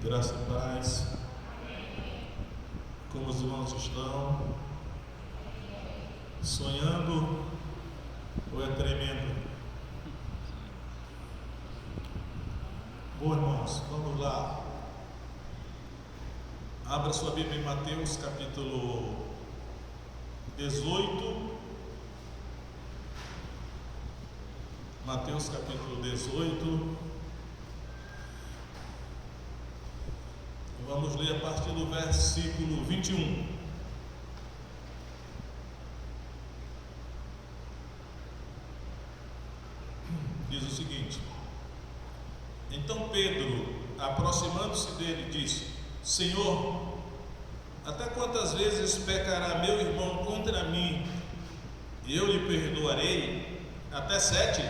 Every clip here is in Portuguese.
Graça e paz. Como os irmãos estão? Sonhando ou é tremendo? Bom, irmãos, vamos lá. Abra sua Bíblia em Mateus capítulo 18. Mateus capítulo 18. Vamos ler a partir do versículo 21. Diz o seguinte: Então Pedro, aproximando-se dele, disse: Senhor, até quantas vezes pecará meu irmão contra mim e eu lhe perdoarei? Até 7?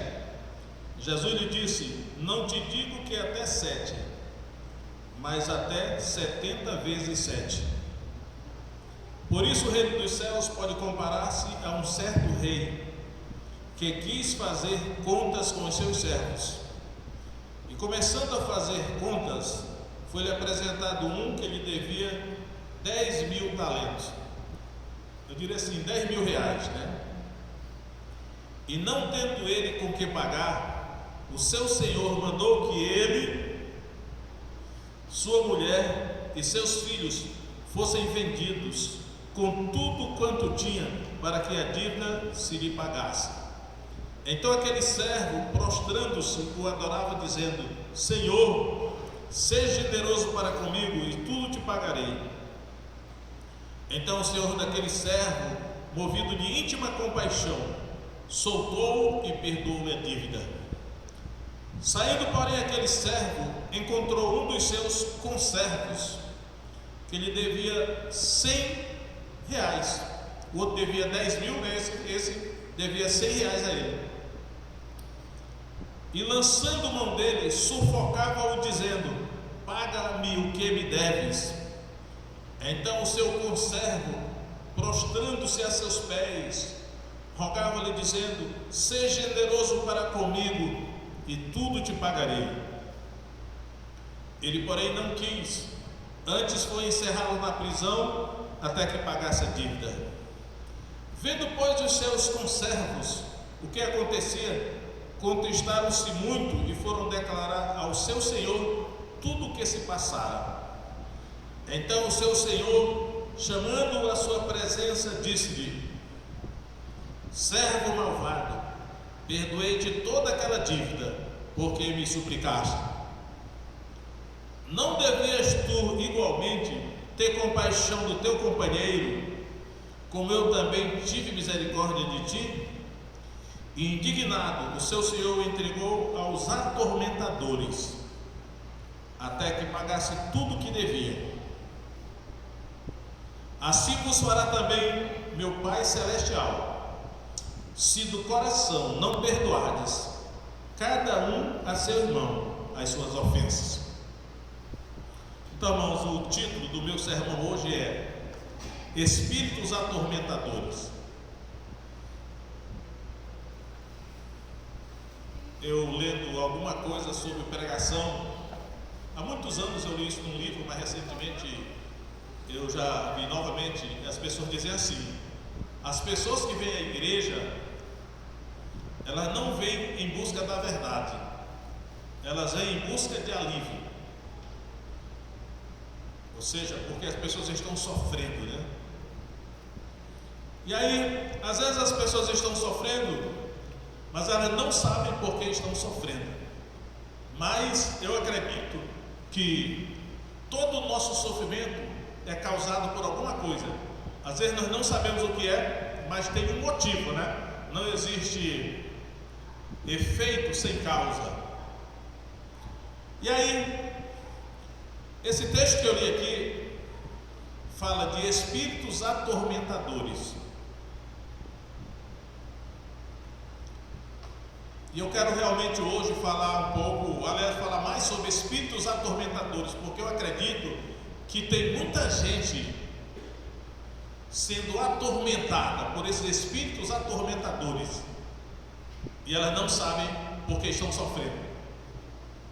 Jesus lhe disse: Não te digo que até 7, mas até 70 vezes 7. Por isso o reino dos céus pode comparar-se a um certo rei que quis fazer contas com os seus servos. E começando a fazer contas, foi-lhe apresentado um que lhe devia 10.000 talentos. Eu diria assim, 10.000 reais, né? E não tendo ele com que pagar, o seu senhor mandou que ele, sua mulher e seus filhos fossem vendidos com tudo quanto tinha, para que a dívida se lhe pagasse. Então aquele servo, prostrando-se, o adorava, dizendo: Senhor, seja generoso para comigo e tudo te pagarei. Então o senhor daquele servo, movido de íntima compaixão, soltou-o e perdoou-lhe a dívida. Saindo, porém, aquele servo encontrou um dos seus conservos que lhe devia 100 reais. O outro devia 10.000, né? Esse devia 100 reais a ele. E lançando mão dele, sufocava-o, dizendo: Paga-me o que me deves. Então o seu conservo, prostrando-se a seus pés, rogava-lhe, dizendo: Seja generoso para comigo e tudo te pagarei. Ele, porém, não quis, antes foi encerrá-lo na prisão até que pagasse a dívida. Vendo, pois, os seus conservos o que acontecia, contristaram-se muito e foram declarar ao seu senhor tudo o que se passara. Então o seu senhor, chamando-o à sua presença, disse-lhe: Servo malvado, perdoei-te toda aquela dívida, porque me suplicaste. Não devias tu igualmente ter compaixão do teu companheiro, como eu também tive misericórdia de ti? E indignado, o seu senhor o entregou aos atormentadores, até que pagasse tudo o que devia. Assim vos fará também meu Pai Celestial, se do coração não perdoardes cada um a seu irmão as suas ofensas. Então, irmãos, o título do meu sermão hoje é Espíritos Atormentadores. Eu lendo alguma coisa sobre pregação, há muitos anos eu li isso num livro, mas recentemente eu já vi novamente as pessoas dizem assim: as pessoas que vêm à igreja, elas não vêm em busca da verdade, elas vêm em busca de alívio. Ou seja, porque as pessoas estão sofrendo, né? E aí, às vezes as pessoas estão sofrendo, mas elas não sabem por que estão sofrendo. Mas eu acredito que todo o nosso sofrimento é causado por alguma coisa. Às vezes nós não sabemos o que é, mas tem um motivo, né? Não existe efeito sem causa. E aí, esse texto que eu li aqui fala de espíritos atormentadores. E eu quero realmente hoje falar um pouco, aliás, falar mais sobre espíritos atormentadores, porque eu acredito que tem muita gente sendo atormentada por esses espíritos atormentadores e elas não sabem por que estão sofrendo.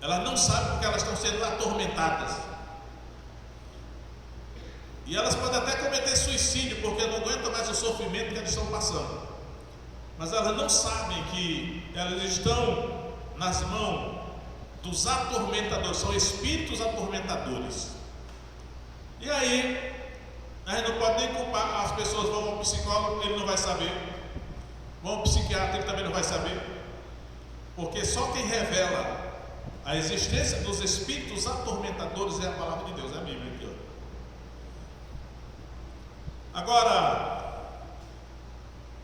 Elas não sabem porque elas estão sendo atormentadas. E elas podem até cometer suicídio, porque não aguentam mais o sofrimento que elas estão passando. Mas elas não sabem que elas estão nas mãos dos atormentadores, são espíritos atormentadores. E aí, a gente não pode nem culpar, as pessoas vão ao psicólogo, ele não vai saber, vão ao psiquiatra, ele também não vai saber, porque só quem revela a existência dos espíritos atormentadores é a palavra de Deus, é a Bíblia aqui, ó. Agora,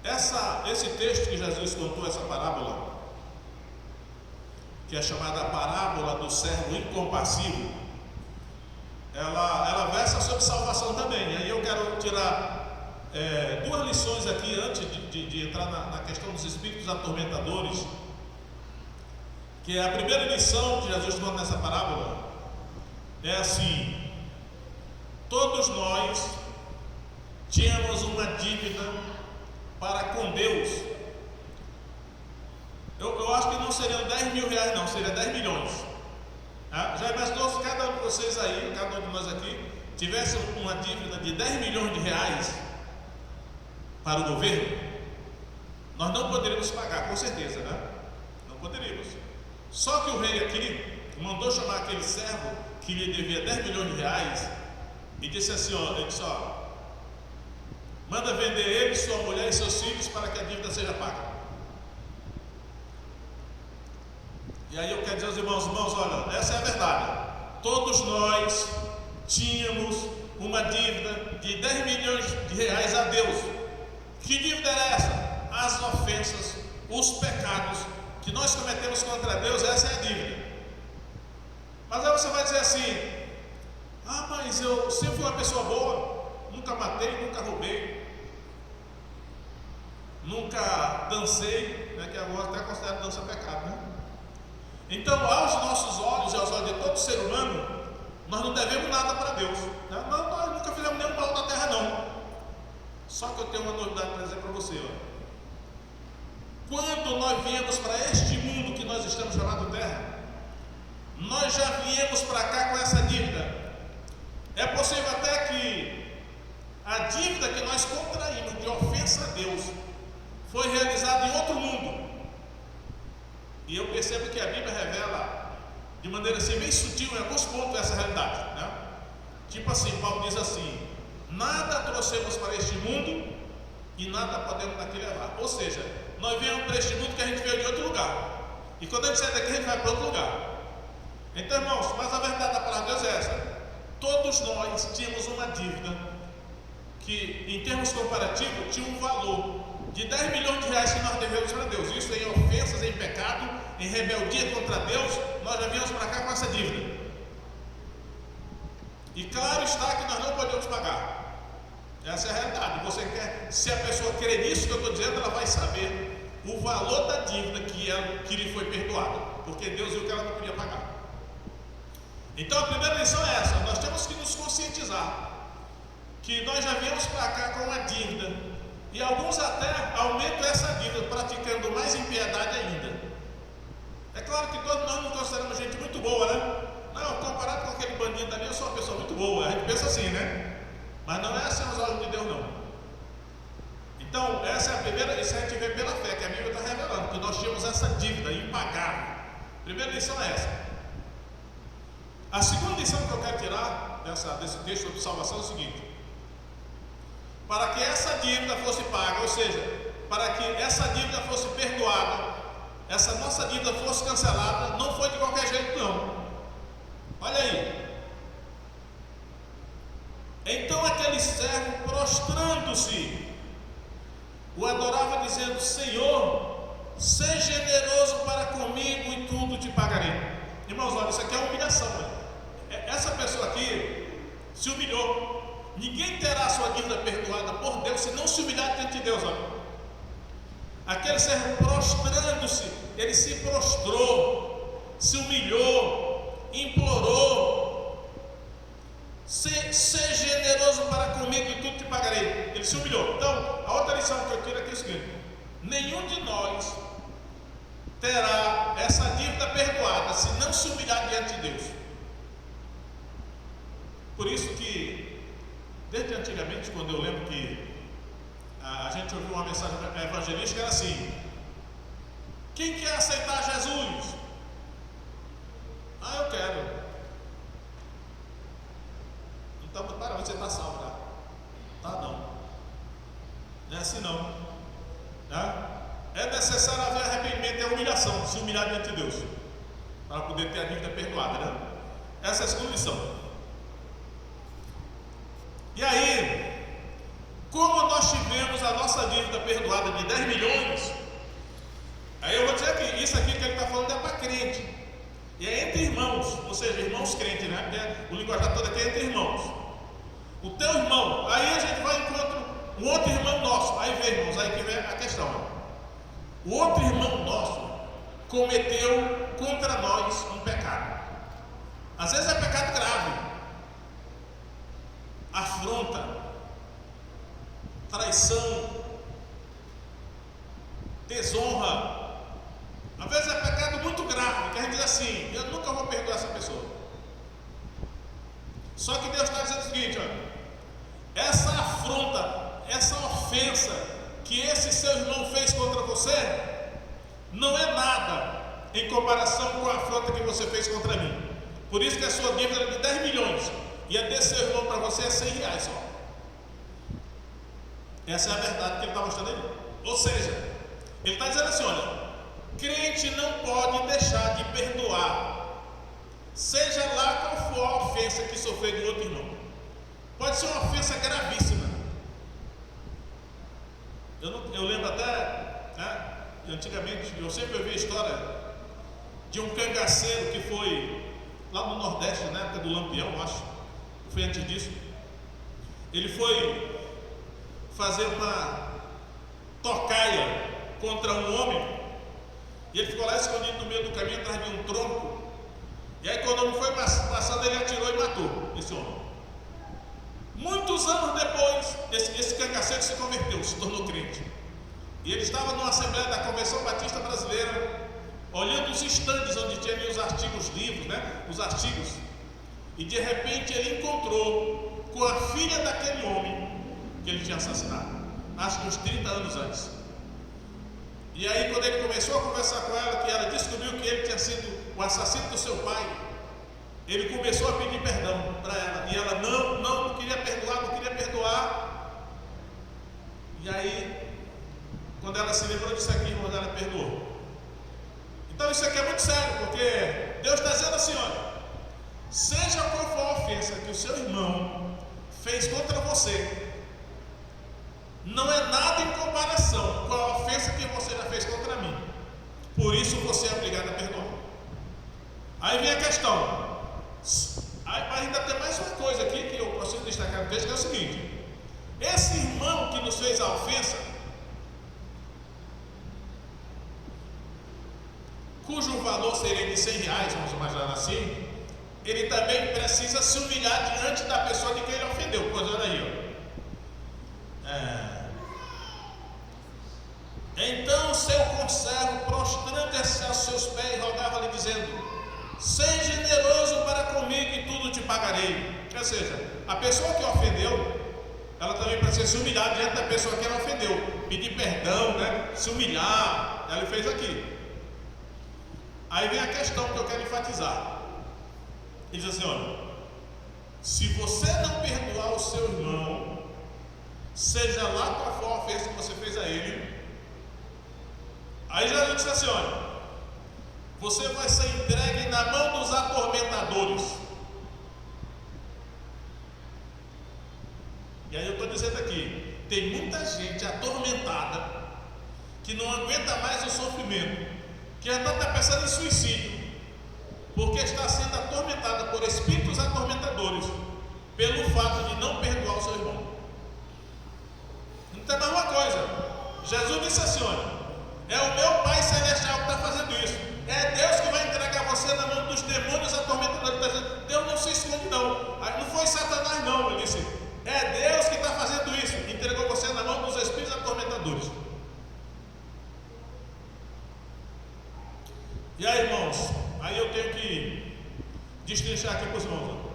esse texto que Jesus contou, essa parábola, que é chamada a parábola do servo incompassivo, ela versa sobre salvação também. E aí eu quero tirar duas lições aqui antes de entrar na questão dos espíritos atormentadores. Que a primeira lição que Jesus conta nessa parábola é assim: todos nós tínhamos uma dívida para com Deus. Eu acho que não seriam 10 mil reais, não, seria 10 milhões. Já imaginou se cada um de vocês aí, cada um de nós aqui, tivesse uma dívida de 10 milhões de reais para o governo? Nós não poderíamos pagar, com certeza, né? Não poderíamos. Só que o rei aqui mandou chamar aquele servo que lhe devia 10 milhões de reais e disse assim, ele disse, manda vender ele, sua mulher e seus filhos para que a dívida seja paga. E aí eu quero dizer aos irmãos, olha, essa é a verdade. Todos nós tínhamos uma dívida de 10 milhões de reais a Deus. Que dívida era essa? As ofensas, os pecados que nós cometemos contra Deus, essa é a dívida. Mas aí você vai dizer assim, mas eu sempre fui uma pessoa boa, nunca matei, nunca roubei, nunca dancei, né, que agora até considero dança pecado, né? Então, aos nossos olhos e aos olhos de todo ser humano, nós não devemos nada para Deus, né? Nós nunca fizemos nenhum mal na terra, não. Só que eu tenho uma novidade para dizer para você, Quando nós viemos para este mundo que nós estamos chamando terra, nós já viemos para cá com essa dívida. É possível até que a dívida que nós contraímos de ofensa a Deus foi realizada em outro mundo. E eu percebo que a Bíblia revela de maneira assim bem sutil em alguns pontos essa realidade, né? Tipo assim, Paulo diz assim: nada trouxemos para este mundo e nada podemos daqui levar. Ou seja, nós viemos para este mundo que a gente veio de outro lugar, e quando a gente sai daqui a gente vai para outro lugar. Então, irmãos, mas a verdade da palavra de Deus é essa: todos nós tínhamos uma dívida que, em termos comparativos, tinha um valor de 10 milhões de reais que nós devemos para Deus. Isso em ofensas, em pecado, em rebeldia contra Deus, nós já viemos para cá com essa dívida. E claro está que nós não podemos pagar. Essa é a realidade. Você quer, se a pessoa crer nisso que eu estou dizendo, ela vai saber o valor da dívida que lhe foi perdoada, porque Deus viu que ela não podia pagar. Então a primeira lição é essa: nós temos que nos conscientizar que nós já viemos para cá com uma dívida, e alguns até aumentam essa dívida praticando mais impiedade ainda. É claro que todos nós nos consideramos gente muito boa, né? Não, comparado com aquele bandido ali, eu sou uma pessoa muito boa. A gente pensa assim, né? Mas não é assim aos olhos de Deus, não. Então, essa é a primeira, isso a gente vê pela fé, que a Bíblia está revelando, que nós tínhamos essa dívida impagável. A primeira lição é essa. A segunda lição que eu quero tirar desse texto sobre salvação é o seguinte: para que essa dívida fosse paga, ou seja, para que essa dívida fosse perdoada, essa nossa dívida fosse cancelada, não foi de qualquer jeito, não. Olha aí. Então aquele servo, prostrando-se, o adorava, dizendo: Senhor, seja generoso para comigo e tudo te pagarei. Irmãos, olha, isso aqui é humilhação, né? Essa pessoa aqui se humilhou. Ninguém terá a sua dívida perdoada por Deus se não se humilhar diante de Deus, olha. Aquele servo, prostrando-se, ele se prostrou, se humilhou, implorou: Seja generoso para comigo e tudo te pagarei. Ele se humilhou. Então, a outra lição que eu tiro aqui é o seguinte: nenhum de nós terá essa dívida perdoada se não se humilhar diante de Deus. Por isso que Desde antigamente, quando eu lembro que a gente ouviu uma mensagem evangelística, era assim: quem quer aceitar Jesus? Ah, eu quero. Então, para, você está salvo, tá? Tá, não. Não é assim não. Tá? É necessário haver arrependimento e humilhação, se humilhar diante de Deus, para poder ter a dívida perdoada, né? Essa é a condição. E aí, como nós tivemos a nossa dívida perdoada de 10 milhões, aí eu vou dizer que isso aqui que ele está falando é para crente, e é entre irmãos, ou seja, irmãos crentes, né? Porque o linguajar todo aqui é entre irmãos. O teu irmão, aí a gente vai encontrar um outro irmão nosso, aí vem, irmãos, aí que vem a questão, né? O outro irmão nosso cometeu contra nós um pecado. Às vezes é pecado grave, afronta, traição, desonra. Às vezes é pecado muito grave, que a gente diz assim: eu nunca vou perdoar essa pessoa. Só que Deus está dizendo o seguinte: olha, essa afronta, essa ofensa que esse seu irmão fez contra você não é nada em comparação com a afronta que você fez contra mim. Por isso que a sua dívida é de 10 milhões e a desse seu irmão para você é 100 reais só. Essa é a verdade que ele está mostrando aí. Ou seja, ele está dizendo assim: olha, crente não pode deixar de perdoar, seja lá qual for a ofensa que sofreu do outro irmão. Pode ser uma ofensa gravíssima. Eu lembro até, né, antigamente, eu sempre ouvi a história de um cangaceiro que foi lá no Nordeste, na época do Lampião, acho, foi antes disso. Ele foi fazer uma tocaia contra um homem, e ele ficou lá escondido no meio do caminho, atrás de um tronco. E aí, quando o homem foi passando, ele atirou e matou esse homem. Muitos anos depois, esse cangaceiro se converteu, se tornou crente. E ele estava numa assembleia da Convenção Batista Brasileira, olhando os estandes onde tinha ali os artigos, livros, né? Os artigos. E de repente ele encontrou com a filha daquele homem que ele tinha assassinado, acho que uns 30 anos antes. E aí, quando ele começou a conversar com ela, que ela descobriu que ele tinha sido o assassino do seu pai, ele começou a pedir perdão para ela. E ela não queria perdoar. E aí, quando ela se lembrou disso aqui, irmão, ela perdoou. Então isso aqui é muito sério, porque Deus está dizendo assim: olha, seja qual for a ofensa que o seu irmão fez contra você, não é nada em comparação com a ofensa que você já fez contra mim. Por isso você é obrigado a perdoar. Aí vem a questão. Ainda tem mais uma coisa aqui que eu preciso destacar no texto, que é o seguinte: esse irmão que nos fez a ofensa, cujo valor seria de 100 reais, vamos imaginar assim, ele também precisa se humilhar diante da pessoa de quem ele ofendeu. Pois olha aí, ó. Então o seu conservo, prostrando-se aos seus pés, rogava-lhe, dizendo: seja generoso para comigo e tudo te pagarei. Ou seja, a pessoa que ofendeu, ela também precisa se humilhar diante da pessoa que ela ofendeu, pedir perdão, né? Se humilhar. Ela fez aqui. Aí vem a questão que eu quero enfatizar. Ele diz assim: olha, se você não perdoar o seu irmão, seja lá qual for a ofensa que você fez a ele, aí Jesus disse assim: olha, você vai ser entregue na mão dos atormentadores. E aí eu estou dizendo aqui, tem muita gente atormentada que não aguenta mais o sofrimento, que já está pensando em suicídio, porque está sendo atormentada por espíritos atormentadores pelo fato de não perdoar o seu irmão. Então é uma coisa, Jesus disse assim: olha, é o meu Pai Celestial que está fazendo isso, é Deus que vai entregar você na mão dos demônios atormentadores. Deus não se esconde não, não foi Satanás não, ele disse, é Deus que está fazendo isso, entregou você na mão dos espíritos atormentadores. E aí, irmãos, aí eu tenho que destrinchar aqui para os irmãos.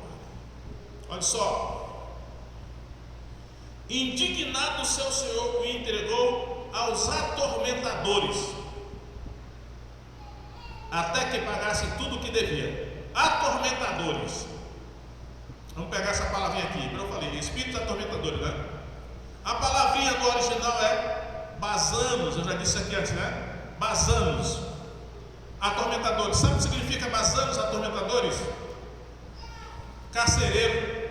Olha só, Indignado, seu senhor o entregou aos atormentadores, até que pagasse tudo o que devia. Atormentadores. Vamos pegar essa palavrinha aqui. Eu falei, espíritos atormentadores, né? A palavrinha no original é basanos. Eu já disse aqui antes, né? Basanos. Atormentadores. Sabe o que significa basanos, atormentadores? Carcereiro.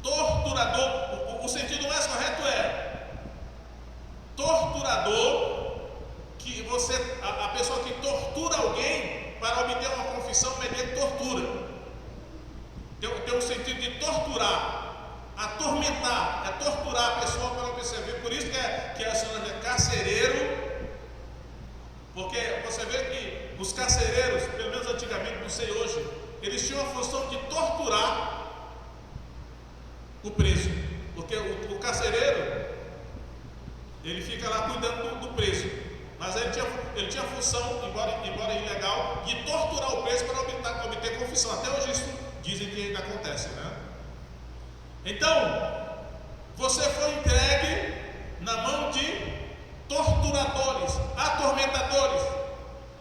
Torturador. O sentido mais correto é torturador, que você, a pessoa que tortura alguém para obter uma confissão mediante tortura. Tem um sentido de torturar, atormentar, é torturar a pessoa para observar. Por isso que a senhora é carcereiro, porque você vê que os carcereiros, pelo menos antigamente, não sei hoje, eles tinham a função de torturar o preso, porque o carcereiro, ele fica lá cuidando do preso, mas ele tinha a função, embora ilegal, de torturar o preso para obter confissão. Até hoje isso dizem que ainda acontece, né? Então, você foi entregue na mão de torturadores, atormentadores,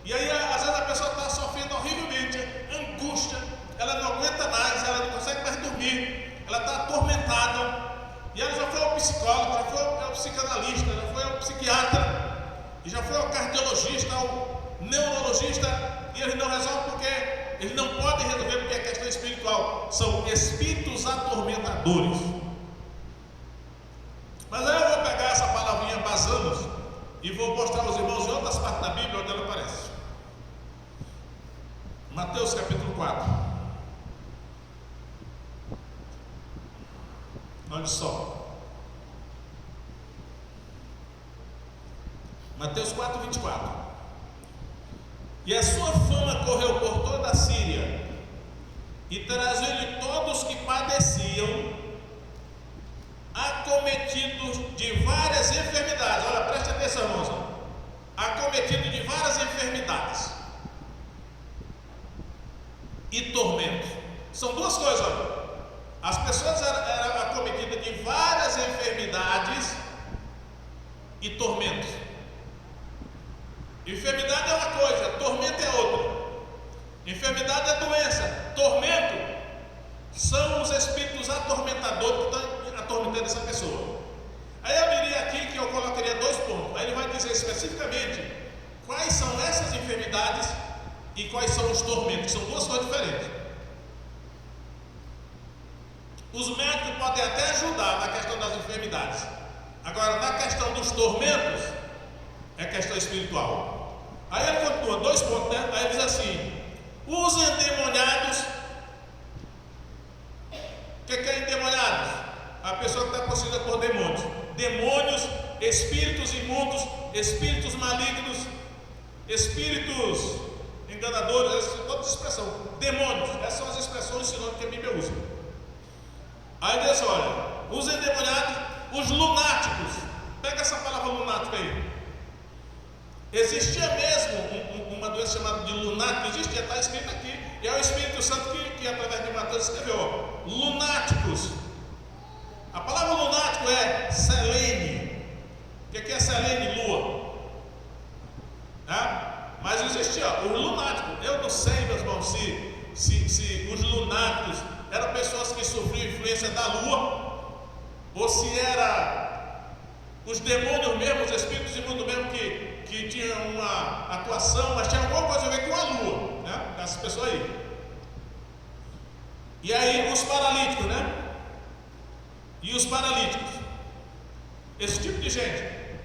e aí às vezes a pessoa está sofrendo horrivelmente, angústia, ela não aguenta mais, ela não consegue mais dormir, ela está atormentada, e ela já foi ao psicólogo, já foi ao psicanalista, já foi ao psiquiatra, e já foi ao cardiologista, ao neurologista, e eles não resolvem porque eles não podem resolver, porque é questão espiritual, são espíritos atormentadores. Mas aí eu vou pegar essa palavrinha basanos e vou mostrar aos irmãos em outras partes da Bíblia onde ela aparece. Mateus capítulo 4. Olha só, Mateus 4, 24. E a sua fama correu por toda a Síria, e trazendo-lhe todos que padeciam, acometidos de várias enfermidades. Olha, preste atenção, irmãos. Acometidos de várias enfermidades e tormentos. São duas coisas, olha. As pessoas eram acometidas de várias enfermidades e tormentos. Enfermidade é uma coisa, tormento é outra. Enfermidade é doença, tormento são os espíritos atormentadores que estão atormentando essa pessoa. Aí eu diria aqui que eu colocaria 2 pontos. Aí ele vai dizer especificamente quais são essas enfermidades e quais são os tormentos, que são 2 coisas diferentes. Os médicos podem até ajudar na questão das enfermidades. Agora, na questão dos tormentos, é questão espiritual. Aí ele continua, 2 pontos, né? Aí ele diz assim: os endemoniados. O que é endemoniados? A pessoa que está possuída por demônios. Demônios, espíritos imundos, espíritos malignos, espíritos enganadores, essas são todas expressões. Demônios, essas são as expressões sinônimas que a Bíblia usa. Aí diz, olha, os endemoniados, os lunáticos. Pega essa palavra lunático aí. Existia mesmo uma doença chamada de lunático, existia, está escrito aqui, e é o Espírito Santo que através de Mateus escreveu, ó, lunáticos. A palavra lunático é selene. O que é selene? Lua. Mas existia os lunáticos. Eu não sei, meus irmãos, se os lunáticos eram pessoas que sofriam influência da lua, ou se era os demônios mesmo, os espíritos imundos mesmo que tinham uma atuação, mas tinha alguma coisa a ver com a lua, né? Essas pessoas aí. E aí os paralíticos, né? E os paralíticos, esse tipo de gente,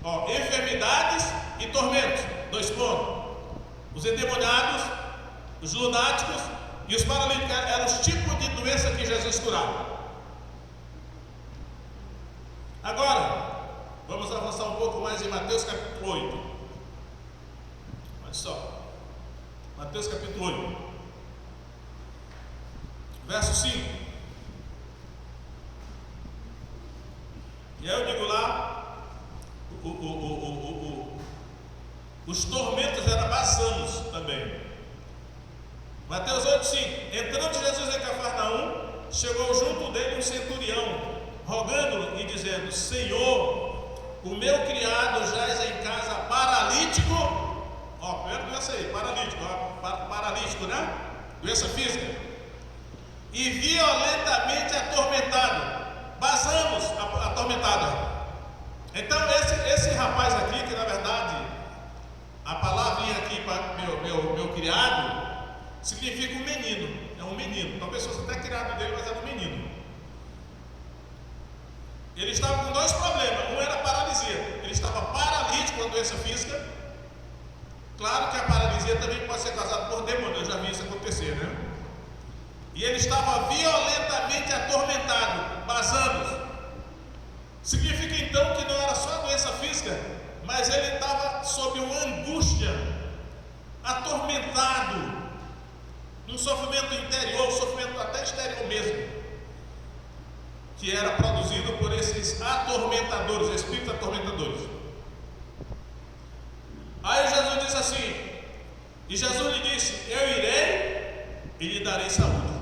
ó, enfermidades e tormentos, 2 pontos. Os endemoniados, os lunáticos e os paralíticos eram os tipos de doença que Jesus curava. Agora, vamos avançar um pouco mais em Mateus capítulo 8. Olha só, Mateus capítulo 8, verso 5. E aí eu digo lá, os tormentos eram basanos também. Mateus 8,5. Entrando Jesus em Cafarnaum, chegou junto dele um centurião, rogando-lhe e dizendo: Senhor, o meu criado jaz em casa paralítico. Primeiro doença aí, paralítico, paralítico, né? Doença física. E violentamente atormentado. Basamos, atormentado. Então esse rapaz aqui, que na verdade a palavrinha aqui para meu criado, significa um menino. É um menino. Talvez fosse até criado dele, mas era um menino. Ele estava com dois problemas. Um era paralisia. Ele estava paralítico, uma doença física. Claro que a paralisia também pode ser causada por demônio. Eu já vi isso acontecer, né? E ele estava violentamente atormentado, basando. Significa então que não era só a doença física, mas ele estava sob uma angústia, atormentado, um sofrimento interior, um sofrimento até exterior mesmo, que era produzido por esses atormentadores, espíritos atormentadores. Aí Jesus disse assim, e Jesus lhe disse: eu irei e lhe darei saúde.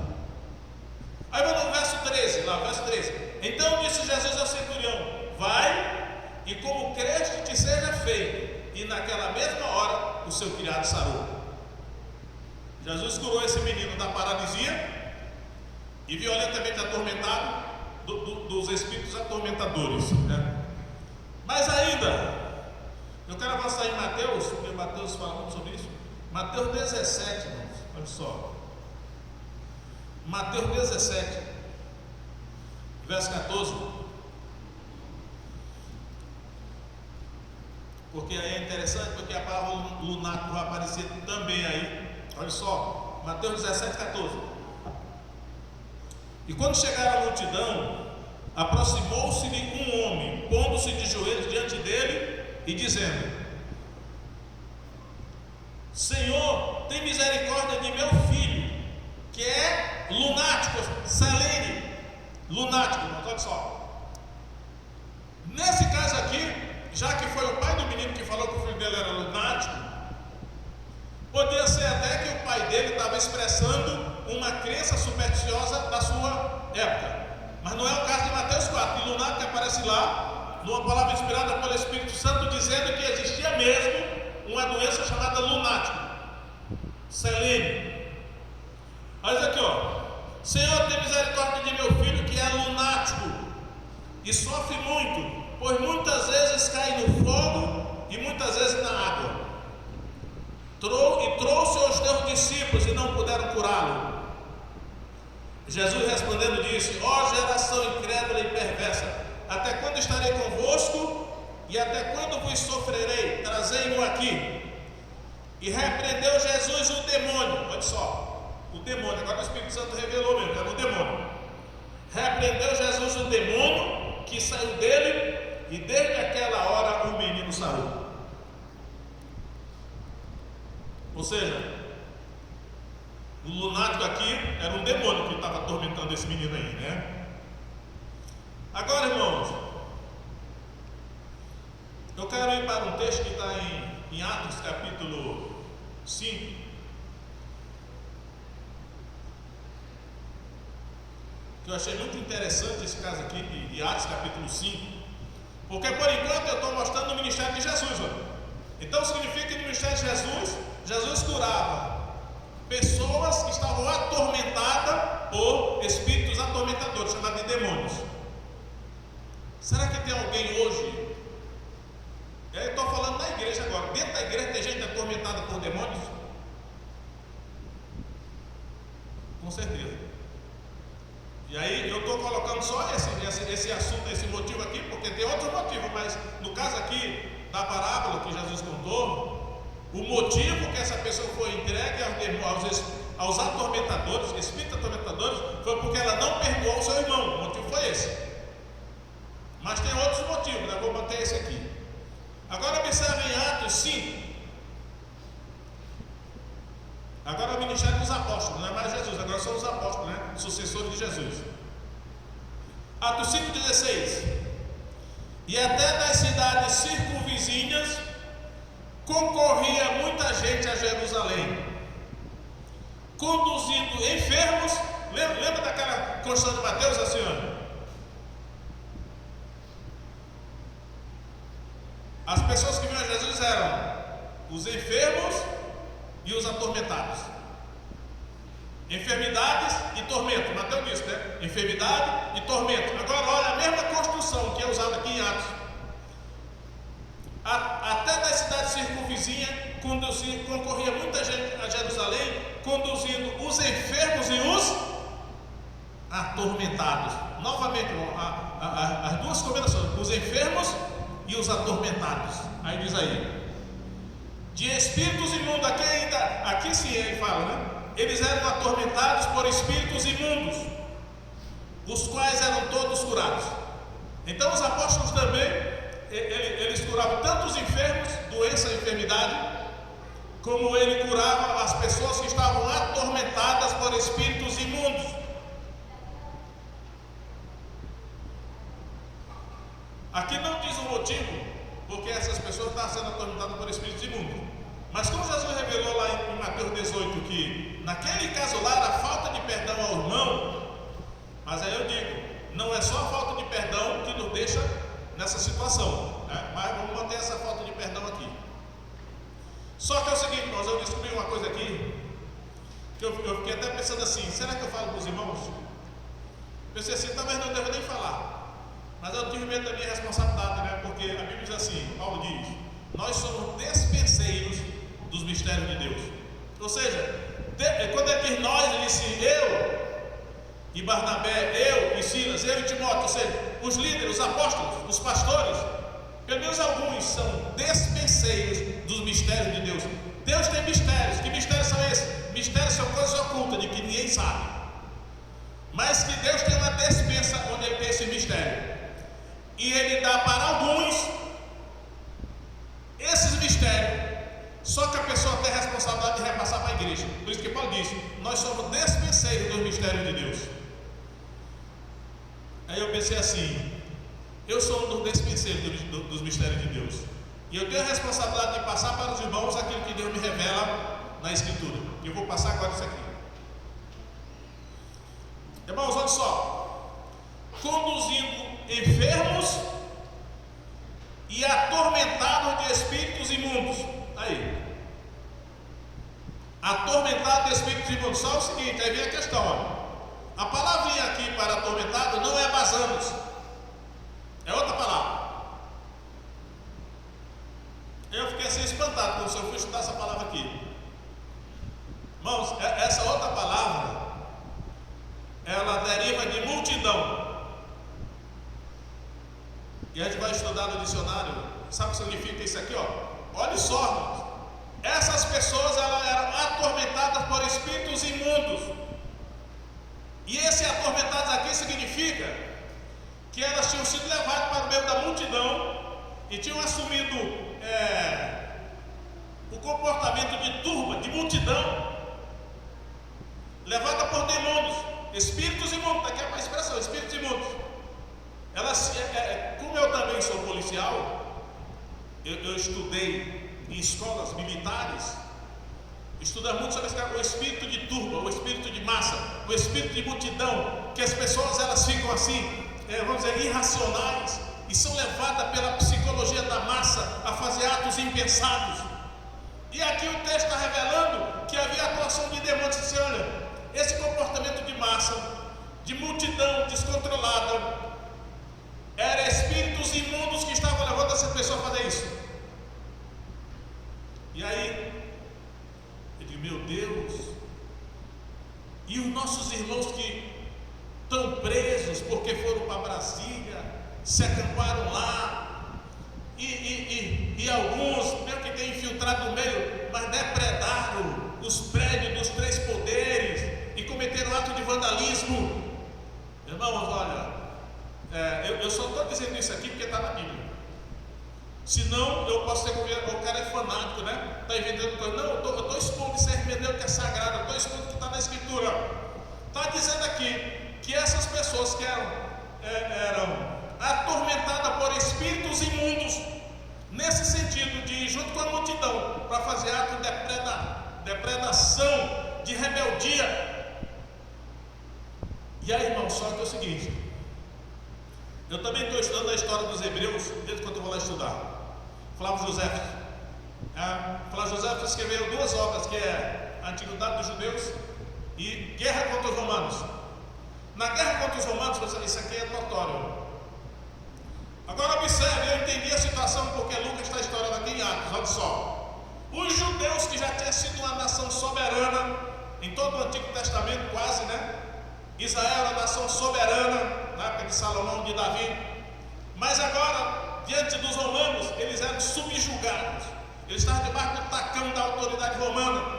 Aí vamos no verso 13, lá, verso 13. Então disse Jesus ao centurião: vai, e como creste te seja feito. E naquela mesma hora o seu criado sarou. Jesus curou esse menino da paralisia e violentamente atormentado dos espíritos atormentadores, né? Mas ainda, eu quero avançar em Mateus, porque Mateus fala muito sobre isso. Mateus 17, irmãos, olha só. Mateus 17, verso 14. Porque aí é interessante, porque a palavra lunático vai aparecer também aí. Olha só, Mateus 17, 14. E quando chegaram a multidão, aproximou-se-lhe um homem, pondo-se de joelhos diante dele e dizendo: Senhor, tem misericórdia de meu filho, que é lunático, selene, lunático. Olha só. Nesse caso aqui, já que foi o pai do menino que falou que o filho dele era lunático, podia ser até que o pai dele estava expressando uma crença supersticiosa da sua época. Mas não é o caso de Mateus 4, que lunático aparece lá, numa palavra inspirada pelo Espírito Santo, dizendo que existia mesmo uma doença chamada lunático, selene. Olha aqui, ó. Senhor, tem misericórdia de meu filho que é lunático e sofre muito, pois muitas vezes cai no fogo e muitas vezes na água. E trouxe aos teus discípulos e não puderam curá-lo. Jesus respondendo disse: ó geração incrédula e perversa, até quando estarei convosco e até quando vos sofrerei? Trazei-mo aqui. E repreendeu Jesus o demônio. Olha só, o demônio, agora o Espírito Santo revelou mesmo, era o demônio. Repreendeu Jesus o demônio que saiu dele, e desde aquela hora o menino sarou. Ou seja, o lunático aqui era um demônio que estava atormentando esse menino aí, né? Agora, irmãos, eu quero ir para um texto que está em Atos capítulo 5. Que eu achei muito interessante esse caso aqui de Atos capítulo 5. Porque por enquanto eu estou mostrando o ministério de Jesus, ó. Então significa que no ministério de Jesus curava pessoas que estavam atormentadas por espíritos atormentadores, chamados de demônios. Será que tem alguém hoje? Eu estou falando da igreja agora. Dentro da igreja tem gente atormentada por demônios? Com certeza. E aí eu estou colocando só esse assunto, esse motivo aqui, porque tem outro motivo, mas no caso aqui da parábola que Jesus contou, o motivo que essa pessoa foi entregue aos atormentadores, espíritos atormentadores, foi porque ela não perdoou o seu irmão. O motivo foi esse. Mas tem outros motivos, né? Vou manter esse aqui. Agora observe em Atos 5. Agora é o ministério dos apóstolos, não é mais Jesus, agora são os apóstolos, né? Sucessores de Jesus. Atos 5,16. E até das cidades circunvizinhas concorria muita gente a Jerusalém, conduzindo enfermos. Lembra daquela construção de Mateus, a senhora? As pessoas que vinham a Jesus eram os enfermos e os atormentados. Enfermidades e tormento. Mateus disse, né? Enfermidade e tormento. Agora olha a mesma construção que é usada aqui em Atos. Até das cidades circunvizinhas concorria muita gente a Jerusalém, conduzindo os enfermos e os atormentados. Novamente, as duas combinações, os enfermos e os atormentados. Aí diz aí, de espíritos imundos. Aqui sim ele fala, né? Eles eram atormentados por espíritos imundos, os quais eram todos curados. Então os apóstolos também, eles curavam tanto os enfermos, doença e enfermidade, como ele curava as pessoas que estavam atormentadas por espíritos imundos. Aqui não diz o motivo porque essas pessoas estavam sendo atormentadas por espíritos imundos, mas como Jesus revelou lá em Mateus 18 que naquele caso lá era falta de perdão ao irmão, mas aí eu digo, não é só a falta de perdão que nos deixa nessa situação, né? Mas vamos manter essa falta de perdão aqui. Só que é o seguinte, irmãos, eu descobri uma coisa aqui que eu fiquei até pensando assim, será que eu falo para os irmãos? Pensei assim, talvez não devo nem falar, mas eu tive medo da minha responsabilidade, né? Porque a Bíblia diz assim, Paulo diz, nós somos despenseiros dos mistérios de Deus. Ou seja, quando ele diz nós, ele diz eu e Barnabé, eu e Silas, eu e Timóteo, ou seja, os líderes, os apóstolos, os pastores, pelo menos alguns são despenseiros dos mistérios de Deus. Deus tem mistérios. Que mistérios são esses? Mistérios são coisas ocultas de que ninguém sabe, mas que Deus tem uma despensa onde ele tem esse mistério, e ele dá para alguns esses mistérios, só que a pessoa tem a responsabilidade de repassar para a igreja. Por isso que Paulo diz, nós somos despenseiros dos mistérios de Deus. Aí eu pensei assim, eu sou um dos despenseiros dos mistérios de Deus, e eu tenho a responsabilidade de passar para os irmãos aquilo que Deus me revela na Escritura. E eu vou passar agora isso aqui. Irmãos, olha só, conduzindo enfermos e atormentados de espíritos imundos. Aí, atormentado de espíritos imundos. Só o seguinte, aí vem a questão, olha. A palavrinha aqui para atormentado não é basanos, é outra palavra. Eu fiquei assim espantado quando eu fui estudar essa palavra aqui. Irmãos, essa outra palavra, ela deriva de multidão. E a gente vai estudar no dicionário. Sabe o que significa isso aqui, ó? Olha só, irmãos. Essas pessoas, elas eram atormentadas por espíritos imundos. E esse atormentados aqui significa que elas tinham sido levadas para o meio da multidão e tinham assumido o comportamento de turba, de multidão, levada por demônios, espíritos imundos. Daqui é uma expressão, espíritos imundos. Elas, como eu também sou policial, eu estudei em escolas militares, estuda muito sobre o espírito de turba, o espírito de massa, o espírito de multidão, que as pessoas elas ficam assim, vamos dizer, irracionais, e são levadas pela psicologia da massa a fazer atos impensados. E aqui o texto está revelando que havia atuação de demônios. Você olha, esse comportamento de massa, de multidão descontrolada, eram espíritos imundos que estavam levando essa pessoa a fazer isso. E aí, eu digo, meu Deus, e os nossos irmãos que estão presos porque foram para Brasília, se acamparam lá, e alguns, mesmo que tenham infiltrado no meio, mas depredaram os prédios dos 3 poderes e cometeram ato de vandalismo. Irmãos, olha, eu só estou dizendo isso aqui porque está na Bíblia. Senão eu posso ser o cara é fanático, né? Está inventando coisa. Não, eu estou expondo isso hermenêutica que é sagrado, eu estou expondo o que está na Escritura. Está dizendo aqui que essas pessoas que eram atormentadas por espíritos imundos, nesse sentido de ir junto com a multidão para fazer ato de depredação, de rebeldia rebeldia. E aí, irmão, só que é o seguinte, eu também estou estudando a história dos hebreus, desde quando eu vou lá estudar. Flávio José escreveu 2 obras, que é a Antiguidade dos Judeus e Guerra contra os Romanos. Na Guerra contra os Romanos, isso aqui é notório. Agora observe, eu entendi a situação porque Lucas está historiando aqui em Atos, olha só. Os judeus, que já tinham sido uma nação soberana em todo o Antigo Testamento, quase, né? Israel era uma nação soberana na época de Salomão, de Davi. Mas agora, diante dos romanos, eles eram subjugados. Eles estavam debaixo do tacão da autoridade romana.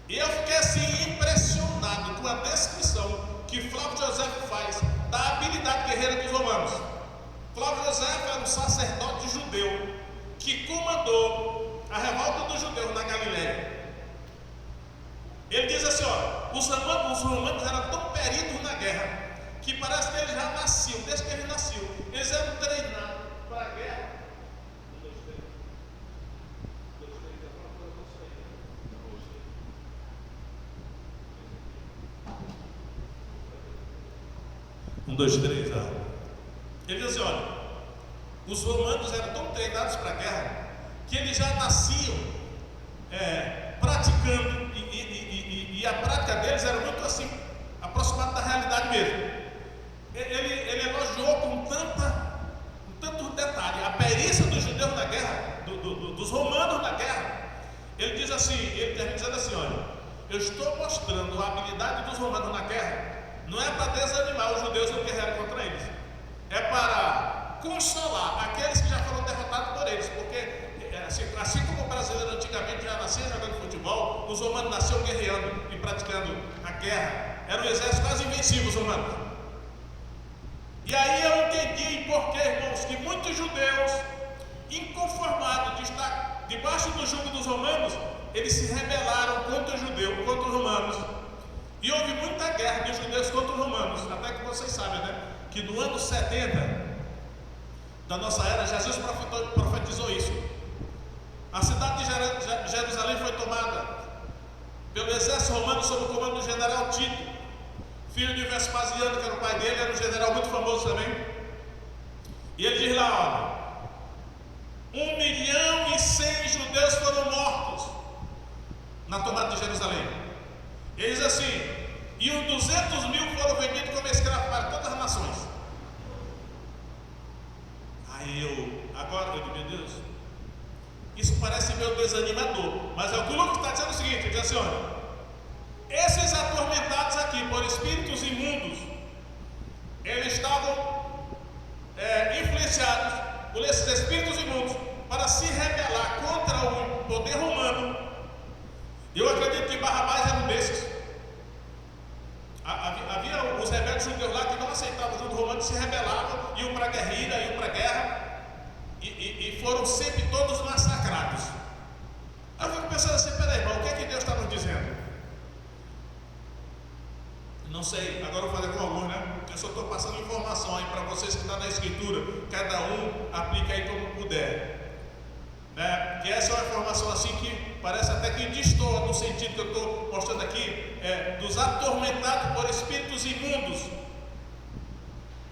E eu fiquei assim impressionado com a descrição que Flávio José faz da habilidade guerreira dos romanos. Flávio José era um sacerdote judeu que comandou a revolta dos judeus na Galiléia. Ele diz assim, ó, os romanos eram tão peritos na guerra que parece que eles já nasciam, desde que eles nasciam, eles eram treinados para a guerra. 1, 2, 3, Ele diz assim, olha, os romanos eram tão treinados para a guerra que eles já nasciam praticando, e a prática deles era muito assim, aproximada da realidade mesmo. Ele elogiou com tanto detalhe a perícia dos judeus na guerra, dos romanos na guerra. Ele diz assim, ele termina dizendo assim, olha, eu estou mostrando a habilidade dos romanos na guerra, não é para desanimar os judeus que guerrearam contra eles, é para consolar aqueles que já foram derrotados por eles, porque assim como o brasileiro antigamente já nascia jogando futebol, os romanos nasciam guerreando e praticando a guerra. Era um exército quase invencível, os romanos. E aí eu entendi por que, irmãos, que muitos judeus, inconformados de estar debaixo do jugo dos romanos, eles se rebelaram contra os romanos. E houve muita guerra de judeus contra os romanos, até que vocês sabem, né? Que no ano 70 da nossa era, Jesus profetizou isso. A cidade de Jerusalém foi tomada pelo exército romano sob o comando do general Tito, filho de Vespasiano, que era o pai dele, era um general muito famoso também. E ele diz lá, olha, 1.100.000 judeus foram mortos na tomada de Jerusalém. Ele diz assim, e os 200.000 foram vendidos como escravos para todas as nações. Aí agora eu digo, meu Deus, isso parece meio desanimador, mas é o que o Lucas está dizendo o seguinte, ele diz assim, olha, esses atormentados aqui por espíritos imundos, eles estavam influenciados por esses espíritos imundos para se rebelar contra o poder romano. Eu acredito que Barrabás era um desses. Havia os rebeldes judeus lá que não aceitavam o jugo romano, se rebelavam, iam para a guerrilha, iam para a guerra, e foram sempre todos massacrados. Aí eu fico pensando assim, peraí, irmão, o que é que Deus está nos dizendo? Não sei, agora eu vou fazer com alguns, né? Eu só estou passando informação aí para vocês que estão na Escritura, cada um aplica aí como puder, né? Que essa é uma informação assim que parece até que destoa no sentido que eu estou mostrando aqui, dos atormentados por espíritos imundos,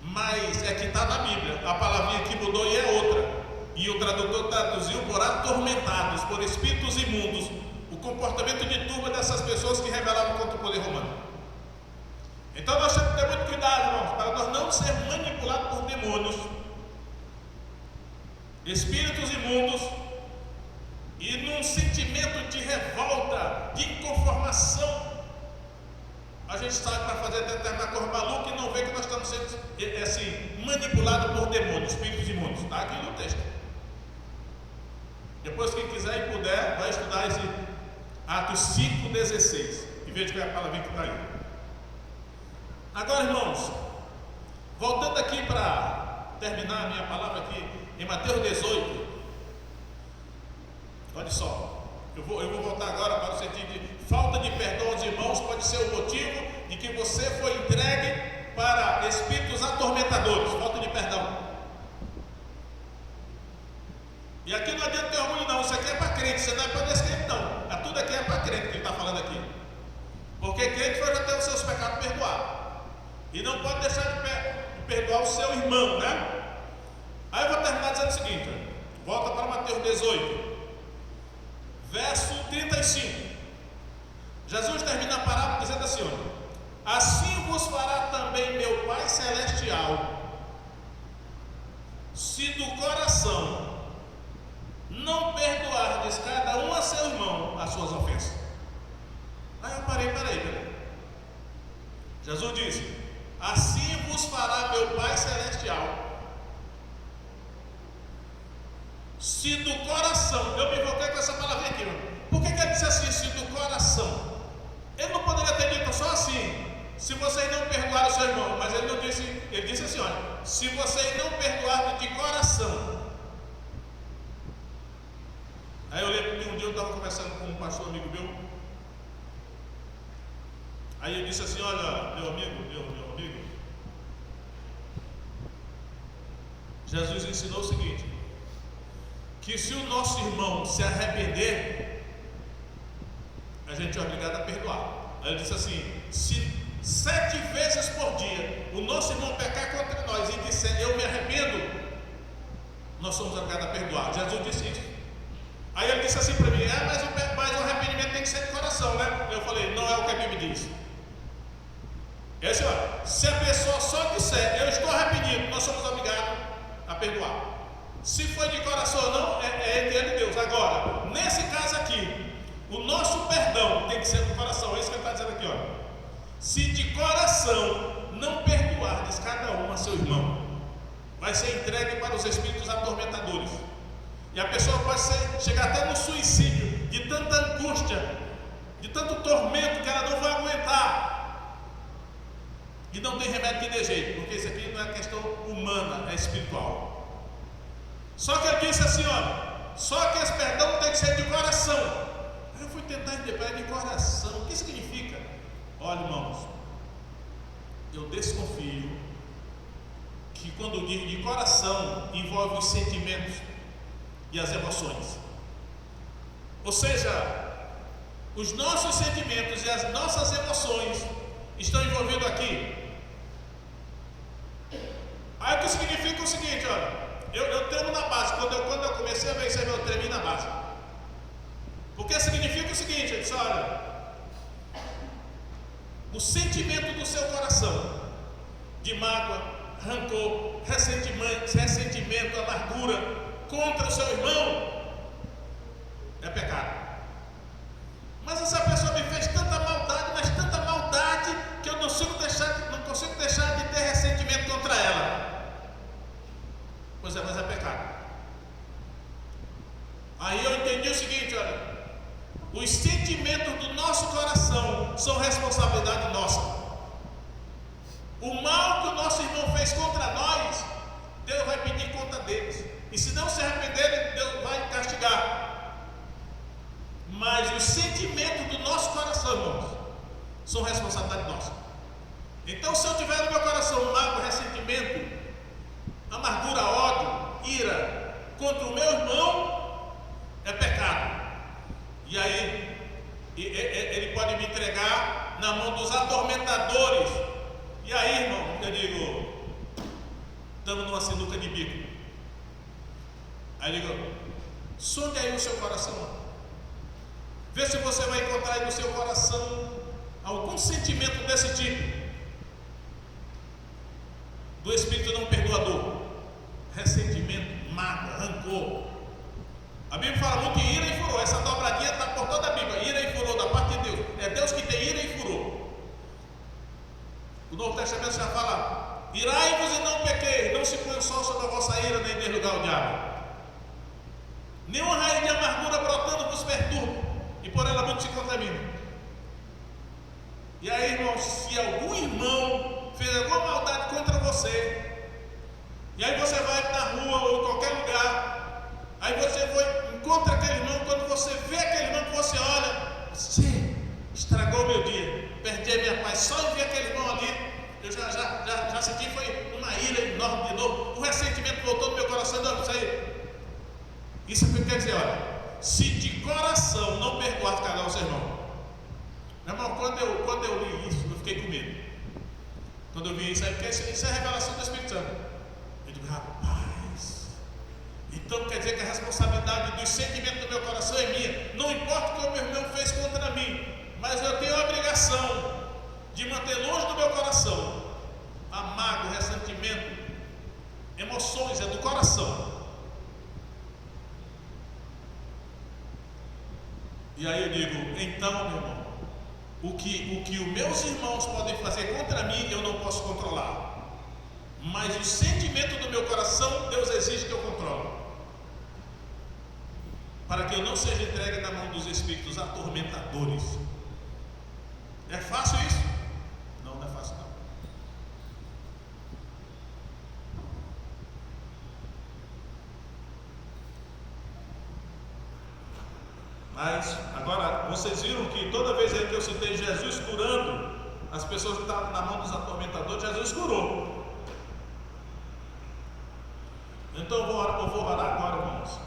mas é que está na Bíblia, a palavrinha que mudou e é outra, e o tradutor traduziu por atormentados por espíritos imundos, o comportamento de turma dessas pessoas que rebelavam contra o poder romano. Então nós temos que ter muito cuidado, irmãos, para nós não sermos manipulados por demônios, espíritos imundos, e num sentimento de revolta, de inconformação, a gente sai para fazer determinada coisa maluca e não vê que nós estamos sendo assim, manipulados por demônios, espíritos imundos. Está aqui no texto. Depois, quem quiser e puder, vai estudar esse Atos 5,16 e veja qual é a palavra que está aí. Agora, irmãos, voltando aqui para terminar a minha palavra aqui em Mateus 18. Olha só, eu vou voltar agora para o sentido de falta de perdão aos irmãos pode ser o motivo de que você foi entregue para espíritos atormentadores, falta de perdão. E aqui não adianta ter orgulho não, isso aqui é para crente, isso não é para descrente não, tudo aqui é para crente que ele está falando aqui. Porque crente vai já ter os seus pecados perdoados. E não pode deixar de perdoar o seu irmão, né? Aí eu vou terminar dizendo o seguinte: volta para Mateus 18, verso 35. Jesus termina a parábola dizendo assim: olha, assim vos fará também meu Pai Celestial, se do coração não perdoardes cada um a seu irmão as suas ofensas. Aí eu parei. Jesus disse: assim vos fará meu Pai Celestial, se do coração. Eu me invoquei com essa palavrinha aqui. Por que ele disse assim, se do coração? Ele não poderia ter dito só assim, se vocês não perdoarem o seu irmão. Mas ele não disse, ele disse assim: olha, se vocês não perdoarem de coração. Aí eu lembro que um dia eu estava conversando com um pastor amigo meu. Aí ele disse assim: olha, meu amigo, Jesus ensinou o seguinte, que se o nosso irmão se arrepender, a gente é obrigado a perdoar. Aí ele disse assim: se 7 vezes por dia o nosso irmão pecar contra nós e disser eu me arrependo, nós somos obrigados a perdoar. Jesus disse isso. Aí ele disse assim para mim: mas o arrependimento tem que ser de coração, né? Eu falei: não é o que a Bíblia diz. É assim, ó, se a pessoa só disser eu estou arrependido, nós somos obrigados a perdoar. Se foi de coração ou não, é entre Deus. Agora, nesse caso aqui, o nosso perdão tem que ser do coração. É isso que ele está dizendo aqui, ó. Se de coração não perdoardes cada um a seu irmão, vai ser entregue para os espíritos atormentadores. E a pessoa pode chegar até no suicídio, de tanta angústia, de tanto tormento que ela não vai aguentar. E não tem remédio que dê jeito, porque isso aqui não é questão humana, é espiritual. Só que ele disse assim: olha, só que esse perdão tem que ser de coração. Aí eu fui tentar entender, de coração, o que significa? Olha, irmãos, eu desconfio que quando digo de coração, envolve os sentimentos e as emoções. Ou seja, os nossos sentimentos e as nossas emoções estão envolvidos aqui. Aí o que significa o seguinte, olha, eu tremo na base. Quando eu comecei a vencer, eu tremi na base. Porque significa o seguinte, eu disse: olha, o sentimento do seu coração de mágoa, rancor, ressentimento, amargura contra o seu irmão é pecado. Mas essa pessoa me fez tanta maldade, mas tanta maldade, que eu não consigo deixar de ter ressentimento contra ela. Pois é, mas é pecado. Aí eu entendi o seguinte: olha, os sentimentos do nosso coração são responsabilidade nossa. O mal que o nosso irmão fez contra nós, Deus vai pedir conta deles. E se não se arrependerem, Deus vai castigar. Mas os sentimentos do nosso coração, irmãos, são responsabilidade nossa. Então, se eu tiver no meu coração mágoa, ressentimento, amargura, ódio, ira contra o meu irmão, é pecado. E aí ele pode me entregar na mão dos atormentadores. E aí, irmão, eu digo: estamos numa sinuca de bico. Aí eu digo: sonde aí o seu coração. Vê se você vai encontrar aí no seu coração algum sentimento desse tipo, do espírito não perdoador, ressentimento, mágoa, rancor. A Bíblia fala muito em ira e furor. Essa dobradinha está por toda a Bíblia: ira e furor da parte de Deus. É Deus que tem ira e furor. O Novo Testamento já fala: irai-vos e não pequeis, não se põe o sol sobre a vossa ira, nem dê lugar ao diabo. Nenhuma raiz de amargura brotando vos perturba, e por ela muito se contamina. E aí, irmãos, se algum irmão fez alguma maldade contra você, e aí você vai na rua ou em qualquer lugar, aí você encontra aquele irmão, quando você vê aquele irmão que você olha, você estragou meu dia, perdi a minha paz, só em ver aquele irmão ali, eu já senti, foi uma ira enorme de novo, o ressentimento voltou no meu coração. Não, isso é o que quer dizer: olha, se de coração não perdoar cada um seu irmão, Meu irmão, quando eu li isso, eu fiquei com medo. Quando eu vi isso, porque isso é a revelação do Espírito Santo. Eu digo, rapaz, então quer dizer que a responsabilidade dos sentimentos do meu coração é minha. Não importa o que o meu irmão fez contra mim, mas eu tenho a obrigação de manter longe do meu coração a mágoa, ressentimento, emoções, é do coração. E aí eu digo, então, meu irmão, o que os meus irmãos podem fazer contra mim, eu não posso controlar. Mas o sentimento do meu coração, Deus exige que eu controle. Para que eu não seja entregue na mão dos espíritos atormentadores. É fácil isso? Não, não é fácil não. Mas, agora, vocês viram que toda vez aí que eu citei Jesus curando as pessoas que estavam na mão dos atormentadores, Jesus curou. Então eu vou orar agora, irmãos.